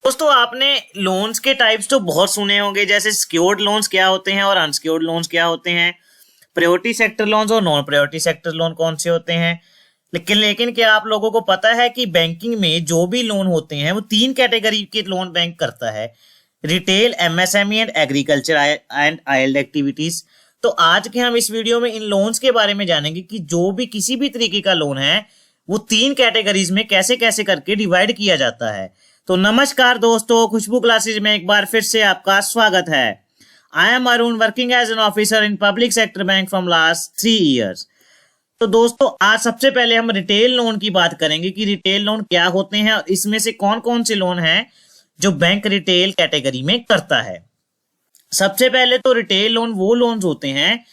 दोस्तों आपने लोन्स के टाइप्स तो बहुत सुने होंगे, जैसे सिक्योर्ड लोन्स क्या होते हैं और अनसिक्योर्ड लोन्स क्या होते हैं, प्रायोरिटी सेक्टर लोन्स और नॉन प्रायोरिटी सेक्टर लोन कौन से होते हैं। लेकिन क्या आप लोगों को पता है कि बैंकिंग में जो भी लोन होते हैं वो तीन कैटेगरी के लोन बैंक करता है, retail, MSME and agriculture and allied activities. तो आज के हम इस वीडियो में इन लोन्स के बारे में जानेंगे कि जो भी किसी भी तरीके का लोन है वो तीन कैटेगरीज में कैसे कैसे करके डिवाइड किया जाता है। तो नमस्कार दोस्तों, खुशबू क्लासेज में एक बार फिर से आपका स्वागत है। I am Arun, working as an officer in public sector bank from last 3 years. तो दोस्तों आज सबसे पहले हम रिटेल लोन की बात करेंगे कि रिटेल लोन क्या होते हैं और इसमें से कौन कौन से लोन हैं जो बैंक रिटेल कैटेगरी में करता है। सबसे पहले तो रिटेल लोन वो लोन्स होते हैं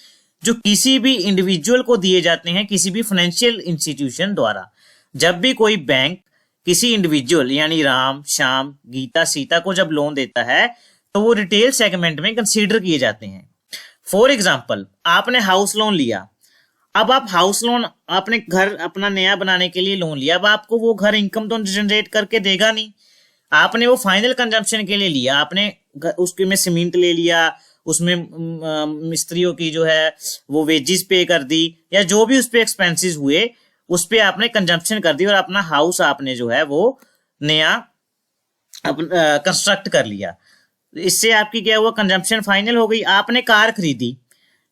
जो किसी भी इंडिविजुअल को दिए जाते हैं किसी भी फाइनेंशियल इंस्टीट्यूशन द्वारा। जब भी कोई बैंक किसी इंडिविजुअल यानी राम, श्याम, गीता, सीता को जब लोन देता है तो वो रिटेल सेगमेंट में कंसीडर किए जाते हैं। फॉर एग्जाम्पल, आपने हाउस लोन लिया। अब आप हाउस लोन आपने घर अपना नया बनाने के लिए लोन लिया। अब आपको वो घर इनकम तो जनरेट करके देगा नहीं, आपने वो फाइनल कंजम्पशन के लिए लिया। आपने उसके में सीमेंट ले लिया, उसमें मिस्त्रियों की जो है वो वेजेस पे कर दी, या जो भी उस पे एक्सपेंसेस हुए उस पे आपने कंजम्पशन कर दी और अपना हाउस आपने जो है वो नया कंस्ट्रक्ट कर लिया। इससे आपकी क्या हुआ, कंजम्पशन फाइनल हो गई। आपने कार खरीदी,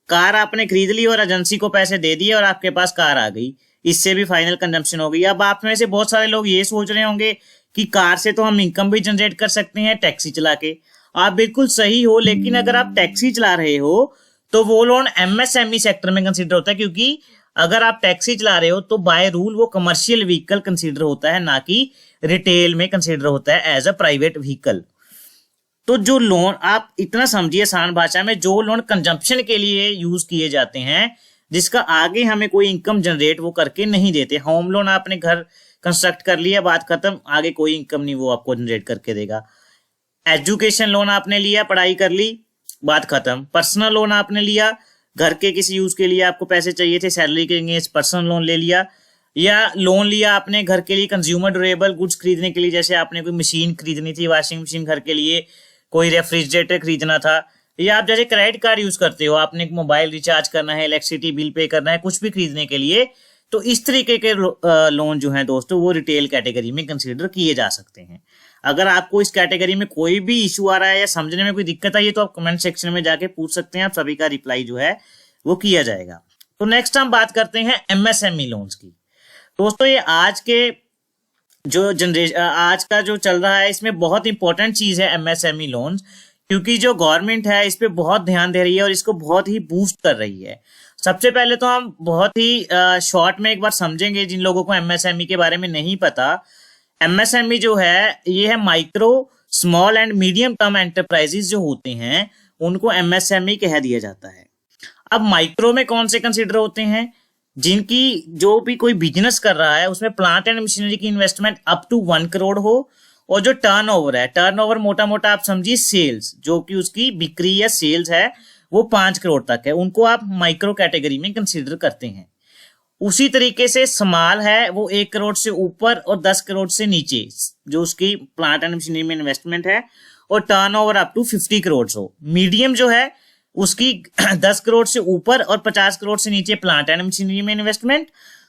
कार आपने खरीद ली और एजेंसी को पैसे दे दिए और आपके पास कार आ गई, इससे भी फाइनल कंजम्पशन हो गई। अब आप में से बहुत सारे लोग ये सोच रहे होंगे कि कार से तो हम इनकम भी जनरेट कर सकते हैं टैक्सी चला के। आप बिल्कुल सही हो, लेकिन अगर आप टैक्सी चला रहे हो तो वो लोन एमएसएमई सेक्टर में कंसीडर होता है, क्योंकि अगर आप टैक्सी चला रहे हो तो बाय रूल वो कमर्शियल व्हीकल कंसीडर होता है, ना कि रिटेल में कंसीडर होता है एज अ प्राइवेट व्हीकल। तो जो लोन आप इतना समझिए आसान भाषा में, जो लोन कंजम्पशन के लिए यूज किए जाते हैं जिसका आगे हमें कोई इनकम जनरेट वो करके नहीं देते। होम लोन आपने घर कंस्ट्रक्ट कर लिया, बात खत्म, आगे कोई इनकम नहीं वो आपको जनरेट करके देगा। एजुकेशन लोन आपने लिया, पढ़ाई कर ली, बात खत्म। पर्सनल लोन आपने लिया, घर के किसी यूज के लिए आपको पैसे चाहिए थे, सैलरी के अगेंस्ट पर्सनल लोन ले लिया। या लोन लिया आपने घर के लिए कंज्यूमर ड्यूरेबल गुड्स खरीदने के लिए, जैसे आपने कोई मशीन खरीदनी थी, वॉशिंग मशीन घर के लिए, कोई रेफ्रिजरेटर खरीदना था, या आप जैसे क्रेडिट कार्ड यूज करते हो, आपने मोबाइल रिचार्ज करना है, इलेक्ट्रिसिटी बिल पे करना है, कुछ भी खरीदने के लिए। तो इस तरीके के लोन जो है दोस्तों वो रिटेल कैटेगरी में कंसीडर किए जा सकते हैं। अगर आपको इस कैटेगरी में कोई भी इशू आ रहा है या समझने में कोई दिक्कत आई है तो आप कमेंट सेक्शन में जाके पूछ सकते हैं, आप सभी का रिप्लाई जो है वो किया जाएगा। तो नेक्स्ट हम बात करते हैं एमएसएमई लोन्स की। दोस्तों ये आज के जो जनरेशन आज का जो चल रहा है इसमें बहुत इंपॉर्टेंट चीज है एमएसएमई लोन्स, क्योंकि जो गवर्नमेंट है इस पे बहुत ध्यान दे रही है और इसको बहुत ही बूस्ट कर रही है। सबसे पहले तो हम बहुत ही शॉर्ट में एक बार समझेंगे जिन लोगों को एमएसएमई के बारे में नहीं पता। एमएसएमई जो है ये है micro, small and medium term enterprises जो होते हैं उनको एमएसएमई कह दिया जाता है। अब माइक्रो में कौन से कंसीडर होते हैं, जिनकी जो भी कोई बिजनेस कर रहा है उसमें प्लांट एंड मशीनरी की इन्वेस्टमेंट अप टू 1 करोड़ हो, और जो टर्नओवर है, टर्नओवर मोटा मोटा आप समझिए सेल्स, जो कि उसकी बिक्री या सेल्स है वो 5 करोड़ तक है, उनको आप माइक्रो कैटेगरी में कंसीडर करते हैं। उसी तरीके से स्मॉल है वो 1 करोड़ से ऊपर और 10 करोड़ से नीचे जो उसकी प्लांट एंड मशीनरी में इन्वेस्टमेंट है, और टर्नओवर अप टू 50 करोड़ हो। मीडियम जो है उसकी 10 करोड़ से ऊपर और 50 करोड़ से नीचे प्लांट एंड मशीनरी में इन्वेस्टमेंट,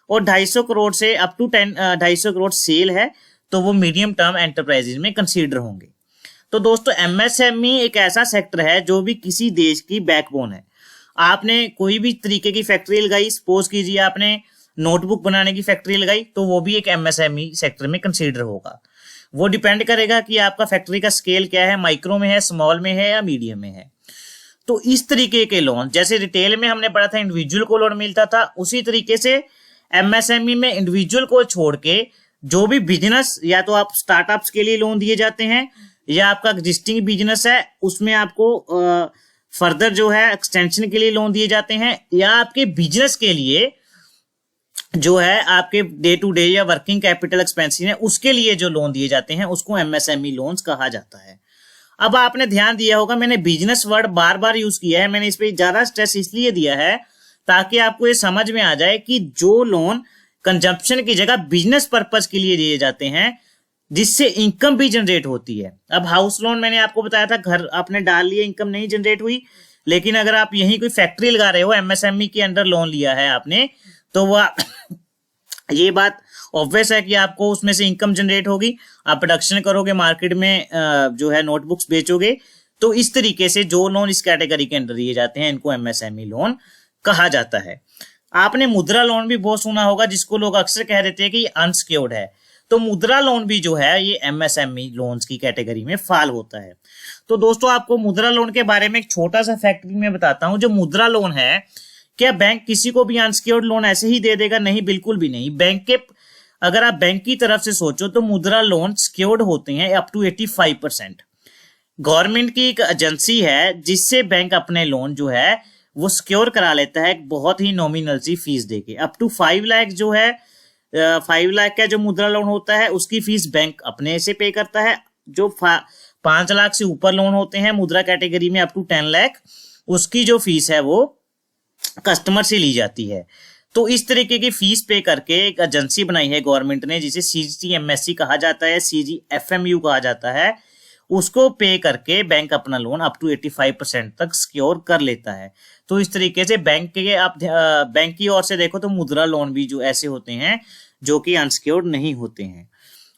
और 250 करोड़ से अप टू 250 करोड़ सेल है, तो वो मीडियम टर्म एंटरप्राइजेज में कंसीडर होंगे। तो दोस्तों एमएसएमई एक ऐसा सेक्टर है जो भी किसी देश की बैकबोन है। आपने कोई भी तरीके की फैक्ट्री लगाई, सपोज कीजिए आपने नोटबुक बनाने की फैक्ट्री लगाई, तो वो भी एक एमएसएमई सेक्टर में कंसीडर होगा। वो डिपेंड करेगा कि आपका फैक्ट्री का स्केल क्या है, माइक्रो में है, स्मॉल में है या मीडियम में है। तो इस तरीके के लोन, जैसे रिटेल में हमने पढ़ा था इंडिविजुअल को लोन मिलता था, उसी तरीके से एमएसएमई में इंडिविजुअल को छोड़ के जो भी बिजनेस, या तो आप स्टार्टअप्स के लिए लोन दिए जाते हैं, या आपका एग्जिस्टिंग बिजनेस है उसमें आपको फर्दर जो है एक्सटेंशन के लिए लोन दिए जाते हैं, या आपके बिजनेस के लिए जो है आपके डे टू डे या वर्किंग कैपिटल एक्सपेंसेस है उसके लिए जो लोन दिए जाते हैं उसको एमएसएमई लोन्स कहा जाता है। अब आपने ध्यान दिया होगा मैंने बिजनेस वर्ड बार बार यूज किया है, मैंने इस पे ज्यादा स्ट्रेस इसलिए दिया है ताकि आपको ये समझ में आ जाए कि जो लोन कंजम्पशन की जगह बिजनेस पर्पस के लिए दिए जाते हैं जिससे इनकम भी जनरेट होती है। अब हाउस लोन मैंने आपको बताया था, घर आपने डाल लिया, इनकम नहीं जनरेट हुई, लेकिन अगर आप यहीं कोई फैक्ट्री लगा रहे हो, एमएसएमई के अंडर लोन लिया है आपने, तो वह ये बात ऑब्वियस है कि आपको उसमें से इनकम जनरेट होगी, आप प्रोडक्शन करोगे, मार्केट में जो है नोटबुक्स बेचोगे। तो इस तरीके से जो लोन इस कैटेगरी के अंडर दिए जाते हैं इनको एमएसएमई लोन कहा जाता है। आपने मुद्रा लोन भी बहुत सुना होगा, जिसको लोग अक्सर कह देते हैं कि ये अनसिक्योर्ड है। तो मुद्रा लोन भी जो है ये एमएसएमई लोन्स की कैटेगरी में फॉल होता है। तो दोस्तों आपको मुद्रा लोन के बारे में एक छोटा सा फैक्ट मैं बताता हूं। जो मुद्रा लोन है, क्या बैंक किसी को भी अनसिक्योर्ड लोन ऐसे ही दे देगा? नहीं, बिल्कुल भी नहीं। बैंक के अगर आप बैंक की तरफ से सोचो तो मुद्रा लोन सिक्योर्ड होते हैं अप टू 85%। गवर्नमेंट की एक एजेंसी है जिससे बैंक अपने लोन जो है वो सिक्योर करा लेता है बहुत ही नॉमिनल सी फीस देके। अप टू 5 लाख जो है 5 लाख का जो मुद्रा लोन होता है उसकी फीस बैंक अपने से पे करता है। जो 5 लाख से ऊपर लोन होते हैं मुद्रा कैटेगरी में अप टू 10 लाख, उसकी जो फीस है वो कस्टमर से ली जाती है। तो इस तरीके की फीस पे करके एक एजेंसी बनाई है गवर्नमेंट ने, जिसे सीजीएमएससी कहा जाता है, सीजीएफएमयू कहा जाता है। उसको पे करके बैंक अपना लोन अप टू 85% तक सिक्योर कर लेता है। तो इस तरीके से बैंक की ओर से देखो तो मुद्रा लोन भी जो ऐसे होते हैं जो कि अनसिक्योर्ड नहीं होते हैं।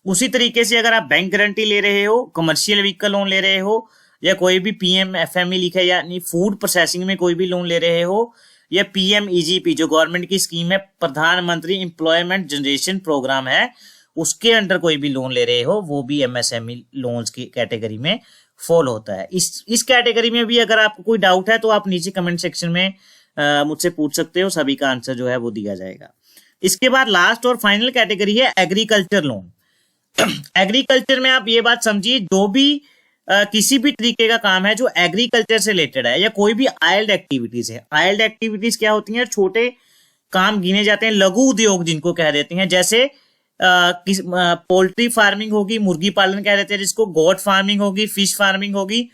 उसी तरीके से अगर आप बैंक गारंटी ले रहे हो, कमर्शियल व्हीकल लोन ले रहे हो, या कोई भी पीएमएफएमई लिखा है यानी फूड प्रोसेसिंग में कोई भी लोन ले रहे हो, या पीएमईजीपी जो गवर्नमेंट की स्कीम है, प्रधानमंत्री एम्प्लॉयमेंट जनरेशन प्रोग्राम है, उसके अंडर कोई भी लोन ले रहे हो, वो भी एमएसएमई लोन्स की कैटेगरी में फॉल होता है। इस कैटेगरी में भी अगर आपको कोई डाउट है तो आप नीचे कमेंट सेक्शन में मुझसे पूछ सकते हो, सभी का आंसर जो है वो दिया जाएगा। इसके बाद लास्ट और फाइनल कैटेगरी है एग्रीकल्चर लोन। एग्रीकल्चर में आप ये बात समझिए, जो भी किसी भी तरीके का काम है जो एग्रीकल्चर से रिलेटेड है, या कोई भी आइल्ड एक्टिविटीज है। आइल्ड एक्टिविटीज क्या होती हैं? छोटे काम गिने जाते हैं, लघु उद्योग जिनको कह देते हैं। जैसे पोल्ट्री फार्मिंग होगी, मुर्गी पालन कह देते हैं जिसको, गोट फार्मिंग होगी, फिश फार्मिंग होगी,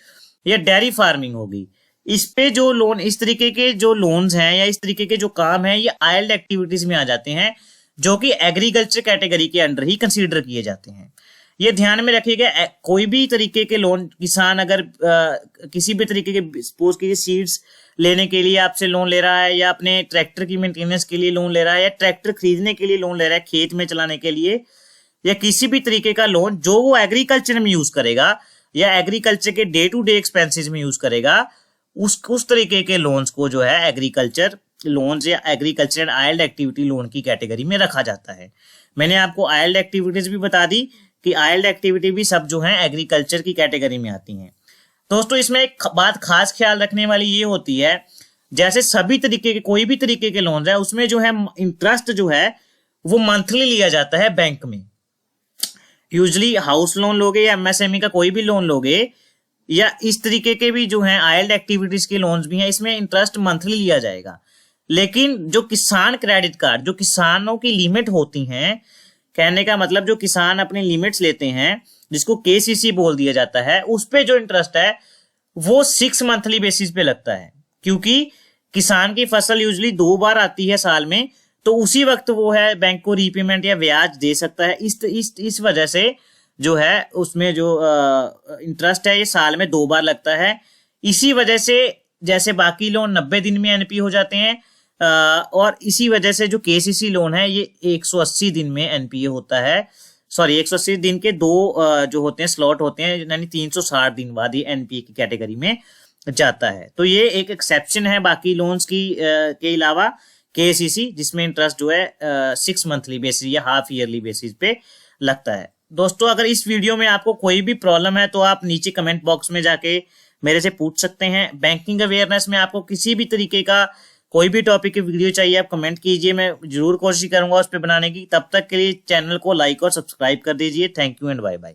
या डेयरी फार्मिंग होगी। इस पे जो लोन, इस तरीके के जो लोन्स हैं या इस तरीके के जो काम है, ये आइल्ड एक्टिविटीज में आ जाते हैं, जो कि एग्रीकल्चर कैटेगरी के अंडर ही कंसीडर किए जाते हैं। ये ध्यान में रखिएगा, कोई भी तरीके के लोन, किसान अगर किसी भी तरीके के सपोज कीजिए सीड्स लेने के लिए आपसे लोन ले रहा है, या अपने ट्रैक्टर की मेंटेनेंस के लिए लोन ले रहा है, या ट्रैक्टर खरीदने के लिए लोन ले रहा है, खेत में चलाने के लिए, या किसी भी तरीके का लोन जो वो एग्रीकल्चर में यूज करेगा या एग्रीकल्चर के डे टू डे एक्सपेंसेस में यूज करेगा, उस तरीके के लोन्स को जो है एग्रीकल्चर लोन्स या एग्रीकल्चर एंड आइल्ड एक्टिविटी लोन की कैटेगरी में रखा जाता है। मैंने आपको आइल्ड एक्टिविटीज भी बता दी कि आइल्ड एक्टिविटी भी सब जो है एग्रीकल्चर की कैटेगरी में आती हैं। दोस्तों इसमें एक बात खास ख्याल रखने वाली ये होती है, जैसे सभी तरीके के कोई भी तरीके के लोन है उसमें जो है इंटरेस्ट जो है वो मंथली लिया जाता है बैंक में। यूजली हाउस लोन लोगे या एमएसएमई का कोई भी लोन लोगे, या इस तरीके के भी जो है आइल्ड एक्टिविटीज के लोन्स भी हैं, इसमें इंटरेस्ट मंथली लिया जाएगा। लेकिन जो किसान क्रेडिट कार्ड, जो किसानों की लिमिट होती हैं, कहने का मतलब जो किसान अपनी लिमिट्स लेते हैं जिसको केसीसी बोल दिया जाता है, उस पे जो इंटरेस्ट है वो 6 मंथली बेसिस पे लगता है। क्योंकि किसान की फसल यूजली 2 बार आती है साल में, तो उसी वक्त वो है बैंक को रीपेमेंट या ब्याज दे सकता है। इस वजह से जो है उसमें जो इंटरेस्ट है ये साल में 2 बार लगता है। इसी वजह से जैसे बाकी लोन 90 दिन में एनपी हो जाते हैं, और इसी वजह से जो केसीसी लोन है ये 180 दिन में एनपीए होता है। 180 दिन के 2 जो होते हैं स्लॉट होते हैं, यानी 360 दिन बाद ये एनपीए की कैटेगरी में जाता है। तो ये एक एक्सेप्शन है बाकी लोन्स की के अलावा केसीसी, जिसमें इंटरेस्ट जो है 6 मंथली बेसिस या हाफ ईयरली बेसिस पे लगता है। दोस्तों अगर इस वीडियो में आपको कोई भी प्रॉब्लम है तो आप नीचे कमेंट बॉक्स में जाके मेरे से पूछ सकते हैं। बैंकिंग अवेयरनेस में आपको किसी भी तरीके का कोई भी टॉपिक की वीडियो चाहिए आप कमेंट कीजिए, मैं जरूर कोशिश करूंगा उस पर बनाने की। तब तक के लिए चैनल को लाइक और सब्सक्राइब कर दीजिए। Thank you and bye bye.